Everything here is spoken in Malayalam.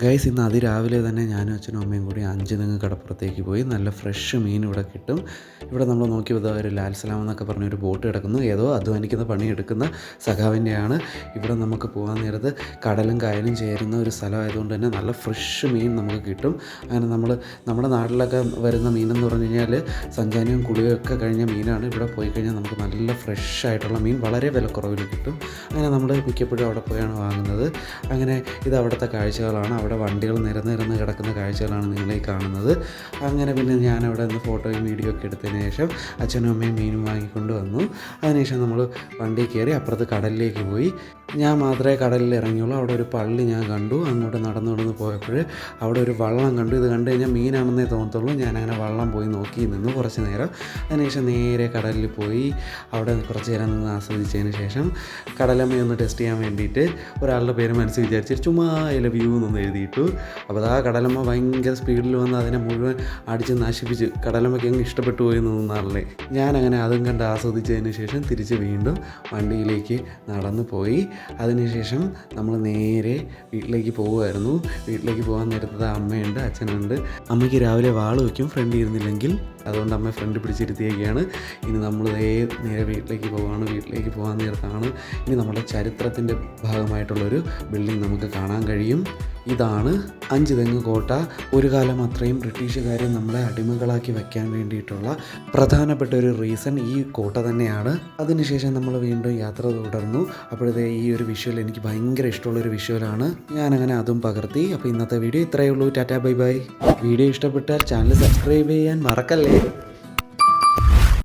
ഗൈസ് ഇന്ന് അതിരാവിലെ തന്നെ ഞാനും അച്ഛനും അമ്മയും കൂടി 5 തെങ്ങ് കടപ്പുറത്തേക്ക് പോയി. നല്ല ഫ്രഷ് മീൻ ഇവിടെ കിട്ടും. ഇവിടെ നമ്മൾ നോക്കിയപ്പോൾ ഒരു ലാൽ സലാം എന്നൊക്കെ പറഞ്ഞൊരു ബോട്ട് കിടക്കുന്നു. ഏതോ അധ്വാനിക്കുന്ന പണിയെടുക്കുന്ന സഖാവിൻ്റെയാണ്. ഇവിടെ നമുക്ക് പോകാൻ നേരത്ത് കടലും കായലും ചേരുന്ന ഒരു സ്ഥലമായതുകൊണ്ട് തന്നെ നല്ല ഫ്രഷ് മീൻ നമുക്ക് കിട്ടും. അങ്ങനെ നമ്മുടെ നാട്ടിലൊക്കെ വരുന്ന മീനെന്ന് പറഞ്ഞു കഴിഞ്ഞാൽ സഞ്ചാരിയും കുളിയും ഒക്കെ കഴിഞ്ഞ മീനാണ്. ഇവിടെ പോയി കഴിഞ്ഞാൽ നമുക്ക് നല്ല ഫ്രഷ് ആയിട്ടുള്ള മീൻ വളരെ വിലക്കുറവിൽ കിട്ടും. അങ്ങനെ നമ്മൾ മിക്കപ്പോഴും അവിടെ പോയാണ് വാങ്ങുന്നത്. അങ്ങനെ ഇത് അവിടുത്തെ കാഴ്ചകളാണ്. അവിടെ വണ്ടികൾ നിരന്ന് കിടക്കുന്ന കാഴ്ചകളാണ് നിങ്ങളീ കാണുന്നത്. അങ്ങനെ പിന്നെ ഞാനവിടെ നിന്ന് ഫോട്ടോയും വീഡിയോ ഒക്കെ എടുത്തതിന് ശേഷം അച്ഛനും അമ്മയും മീനും വാങ്ങിക്കൊണ്ട് വന്നു. അതിനുശേഷം നമ്മൾ വണ്ടി കയറി അപ്പുറത്ത് കടലിലേക്ക് പോയി. ഞാൻ മാത്രമേ കടലിൽ ഇറങ്ങിയുള്ളൂ. അവിടെ ഒരു പള്ളി ഞാൻ കണ്ടു. അങ്ങോട്ട് നടന്ന് പോയപ്പോൾ അവിടെ ഒരു വള്ളം കണ്ടു. ഇത് കണ്ടു കഴിഞ്ഞാൽ മീനാണെന്നേ തോന്നത്തുള്ളൂ. ഞാനങ്ങനെ വള്ളം പോയി നോക്കി നിന്നു കുറച്ച് നേരം. അതിനുശേഷം നേരെ കടലിൽ പോയി അവിടെ കുറച്ച് നേരം നിന്ന് ആസ്വദിച്ചതിന് ശേഷം കടലമ്മയൊന്ന് ടെസ്റ്റ് ചെയ്യാൻ വേണ്ടിയിട്ട് ഒരാളുടെ പേര് മനസ്സിൽ വിചാരിച്ചിട്ട് ചുമ്മാ ഐ ലവ് യു എന്നൊന്ന് എഴുതിയിട്ടു. അപ്പോൾ ആ കടലമ്മ ഭയങ്കര സ്പീഡിൽ വന്ന് അതിനെ മുഴുവൻ അടിച്ച് നശിപ്പിച്ച് കടലമ്മയ്ക്ക് അങ്ങ് ഇഷ്ടപ്പെട്ടു പോയി നിന്നാളെ. ഞാനങ്ങനെ അതും കണ്ട് ആസ്വദിച്ചതിന് ശേഷം തിരിച്ച് വീണ്ടും വണ്ടിയിലേക്ക് നടന്നു പോയി. അതിനുശേഷം നമ്മൾ നേരെ വീട്ടിലേക്ക് പോകുമായിരുന്നു. വീട്ടിലേക്ക് പോകാൻ നേരത്തത് അമ്മയുണ്ട്, അച്ഛനുണ്ട്. അമ്മയ്ക്ക് രാവിലെ വാള് വയ്ക്കും ഫ്രണ്ട് ഇരുന്നില്ലെങ്കിൽ, അതുകൊണ്ട് അമ്മ ഫ്രണ്ട് പിടിച്ചിരുത്തിയൊക്കെയാണ്. ഇനി നമ്മൾ നേരെ വീട്ടിലേക്ക് പോവുകയാണ്. വീട്ടിലേക്ക് പോകാൻ നേരത്താണ് ഇനി നമ്മുടെ ചരിത്രത്തിൻ്റെ ഭാഗമായിട്ടുള്ളൊരു ബിൽഡിംഗ് നമുക്ക് കാണാൻ കഴിയും. ഇതാണ് 5 തെങ്ങ് കോട്ട. ഒരു കാലം അത്രയും ബ്രിട്ടീഷുകാർ നമ്മളെ അടിമകളാക്കി വയ്ക്കാൻ വേണ്ടിയിട്ടുള്ള പ്രധാനപ്പെട്ട ഒരു റീസൺ ഈ കോട്ട തന്നെയാണ്. അതിനുശേഷം നമ്മൾ വീണ്ടും യാത്ര തുടർന്നു. അപ്പോഴത്തെ ഈ ഒരു വിഷ്വൽ എനിക്ക് ഭയങ്കര ഇഷ്ടമുള്ളൊരു വിഷ്വലാണ്. ഞാനങ്ങനെ അതും പകർത്തി. അപ്പോൾ ഇന്നത്തെ വീഡിയോ ഇത്രയേ ഉള്ളൂ. Tata bye bye. വീഡിയോ ഇഷ്ടപ്പെട്ടാൽ ചാനൽ സബ്സ്ക്രൈബ് ചെയ്യാൻ മറക്കല്ലേ.